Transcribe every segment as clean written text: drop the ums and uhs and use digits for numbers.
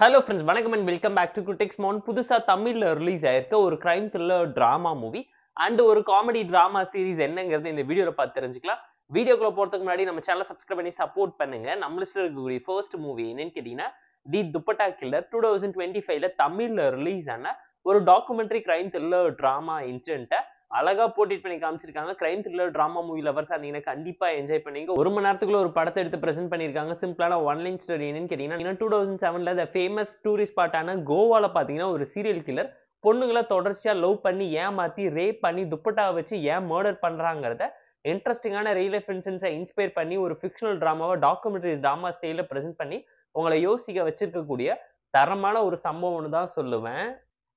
Hello friends, வணக்கம் and welcome back to critics mount. புதுசா தமிழ்ல ரிலீஸ் ஆயிருக்க ஒரு crime thriller drama movie and ஒரு காமெடி டிராமா சீரிஸ் என்னங்கிறது இந்த வீடியோல பார்த்து தெரிஞ்சுக்கலாம். வீடியோக்குள்ள போறதுக்கு முன்னாடி நம்ம சேனலை சப்ஸ்கிரைப் பண்ணி சப்போர்ட் பண்ணுங்க. நம்ம லிஸ்ட்ல இருக்கக்கூடிய ஃபர்ஸ்ட் மூவி என்னன்னு கேட்டீங்கன்னா தி துப்பட்டா கில்லர். 2025ல தமிழ்ல ரிலீஸ் ஆன ஒரு டாக்குமெண்ட்ரி கிரைம் த்ரில்லர் டிராமா இன்சிடென்ட்டை அழகா போர்ட்ரேட் பண்ணி காமிச்சிருக்காங்க. கிரைம் த்ரில்லர் டிராமா மூவி லவர்ஸா இருந்தீங்கன்னா கண்டிப்பா என்ஜாய் பண்ணீங்க. ஒரு மணி நேரத்துக்குள்ள ஒரு படத்தை எடுத்து பிரசென்ட் பண்ணிருக்காங்க. சிம்பிளான ஒன் லைன் ஸ்டோரி என்னன்னு கேட்டீங்கன்னா 2007ல த ஃபேமஸ் டூரிஸ்ட் ஸ்பாட்டான கோவால பாத்தீங்கன்னா ஒரு சீரியல் கில்லர் பொண்ணுங்களை தொடர்ச்சியா லவ் பண்ணி ஏமாத்தி ரேப் பண்ணி துப்பட்டாவை வச்சு ஏன் மர்டர் பண்றாங்கிறத இன்ட்ரெஸ்டிங்கான ரியல் லைஃப் இன்சிடென்ட்ஸை இன்ஸ்பயர் பண்ணி ஒரு ஃபிக்ஷனல் டிராமாவை டாக்குமெண்ட்ரி டிராமா ஸ்டைல பிரசென்ட் பண்ணி உங்களை யோசிக்க வச்சிருக்கக்கூடிய தரமான ஒரு சம்பவம்னு தான் சொல்லுவேன்.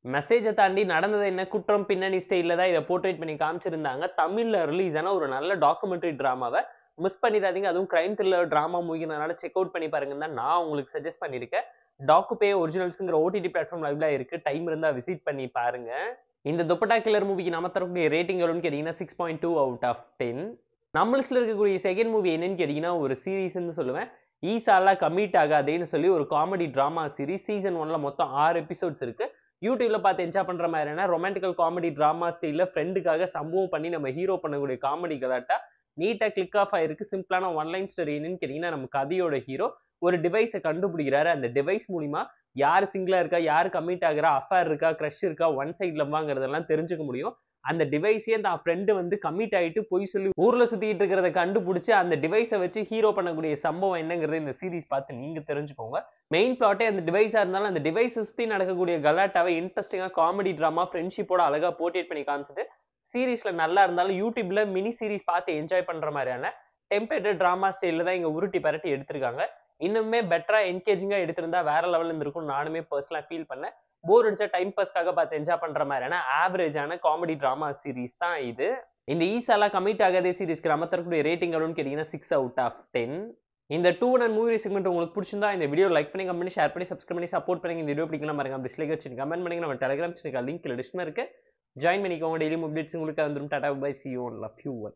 மெசேஜை தாண்டி நடந்தது என்ன, குற்றம் பின்னணி ஸ்டைல தான் இதை போர்ட்ரேட் பண்ணி காமிச்சிருந்தாங்க. தமிழ்ல ரிலீஸ் ஆன ஒரு நல்ல டாக்குமெண்ட்ரி டிராமாவை மிஸ் பண்ணிடாதீங்க. அதுவும் கிரைம் த்ரில்லர் டிராமா மூவினால செக் அவுட் பண்ணி பாருங்கன்னு தான் நான் உங்களுக்கு சஜஸ்ட் பண்ணியிருக்கேன். டாக்குபே ஒரிஜினல்ஸ்ங்கிற ஓடிடி பிளாட்ஃபார்ம் லைவ்ல இருக்கு. டைம் இருந்தா விசிட் பண்ணி பாருங்க. இந்த துப்பட்டா கில்லர் மூவிக்கு நம்ம தரக்கூடிய ரேட்டிங் எவ்வளோன்னு கேட்டீங்கன்னா 6.2 அவுட் ஆஃப் 10. நம்ம லிஸ்ட்ல இருக்கக்கூடிய செகண்ட் மூவி என்னன்னு கேட்டீங்கன்னா ஒரு சீரீஸ்ன்னு சொல்லுவேன். ஈசாலா கமிட் ஆகாதேன்னு சொல்லி ஒரு காமெடி டிராமா சீரிஸ். சீசன் 1ல மொத்தம் 6 எபிசோட்ஸ் இருக்கு. யூடியூப்ல பார்த்து என்ஜாய் பண்ற மாதிரியான ரொமான்டிக்கல் காமெடி டிராமா ஸ்டைல்ல ஃப்ரெண்டுக்காக சம்பவம் பண்ணி நம்ம ஹீரோ பண்ணக்கூடிய காமெடி கலாட்டா நீட்டா கிளிக் ஆஃப் ஆயிருக்கு. சிம்பிளான ஒன் லைன் ஸ்டோரி என்னன்னு கேட்டீங்கன்னா நம்ம கதையோட ஹீரோ ஒரு டிவைஸை கண்டுபிடிக்கிறாரு. அந்த டிவைஸ் மூலியமா யார் சிங்கிளா இருக்கா, யார் கமிட் ஆகிறா, அஃபேர் இருக்கா, கிரஷ் இருக்கா, ஒன் சைட் லவ்வாங்கிறதெல்லாம் தெரிஞ்சுக்க முடியும். அந்த டிவைஸே தான் ஃப்ரெண்டு வந்து கமிட் ஆயிட்டு போய் சொல்லி ஊர்ல சுத்திட்டு இருக்கிறத கண்டுபிடிச்சு அந்த டிவைஸை வச்சு ஹீரோ பண்ணக்கூடிய சம்பவம் என்னங்கிறது இந்த சீரிஸ் பார்த்து நீங்க தெரிஞ்சுக்கோங்க. மெயின் பிளாட்டே அந்த டிவைஸா இருந்தாலும் அந்த டிவைஸை சுத்தி நடக்கக்கூடிய கலாட்டாவை இன்ட்ரெஸ்டிங்கா காமெடி டிராமா ஃப்ரெண்ட்ஷிப்போட அழகா போர்ட்ரேட் பண்ணி காமிச்சது. சீரிஸ்ல நல்லா இருந்தாலும் யூடியூப்ல மினி சீரிஸ் பார்த்து என்ஜாய் பண்ற மாதிரியான டெம்ப்ளேட்டட் டிராமா ஸ்டைல்ல தான் இங்க உருட்டி பரட்டி எடுத்திருக்காங்க. இன்னுமே பெட்டரா என்கேஜிங்கா எடுத்திருந்தா வேற லெவல்ல இருந்திருக்கும் நானுமே பர்சனலா ஃபீல் பண்ணேன். போர் அடிச்சா டைம் பாஸ்க்காக பார்த்து என்ஜாய் பண்ற மாதிரியான ஆவரேஜான காமெடி டிராமா சீரிஸ் தான் இது. இந்த ஈசாலா கமிட் ஆகாதே சீரிஸ்க்கு நம்ம தரக்கூடிய ரேட்டிங் எவ்வளோன்னு கேட்டீங்கன்னா 6 அவுட் ஆஃப் 10. இந்த 2 அண்ட் மூவி செக்மெண்ட் உங்களுக்கு பிடிச்சிருந்தா இந்த வீடியோ லைக் பண்ணி, கமெண்ட் பண்ணி, ஷேர் பண்ணி, சப்ஸ்கிரைப் பண்ணி சப்போர்ட் பண்ணி. இந்த வீடியோ பிடிக்கலாம் பாருங்க, டிஸ்லைக் வச்சு கமெண்ட் பண்ணுங்க. நம்ம டெலிகிராம் சேனல் லிங்க் டிஸ்கிரிப்ஷன்ல இருக்கு. ஜாயின் பண்ணிக்கோங்க. டெய்லி அப்டேட்ஸ் உங்களுக்கு வந்துடும். Ta ta bye, see you, love you all.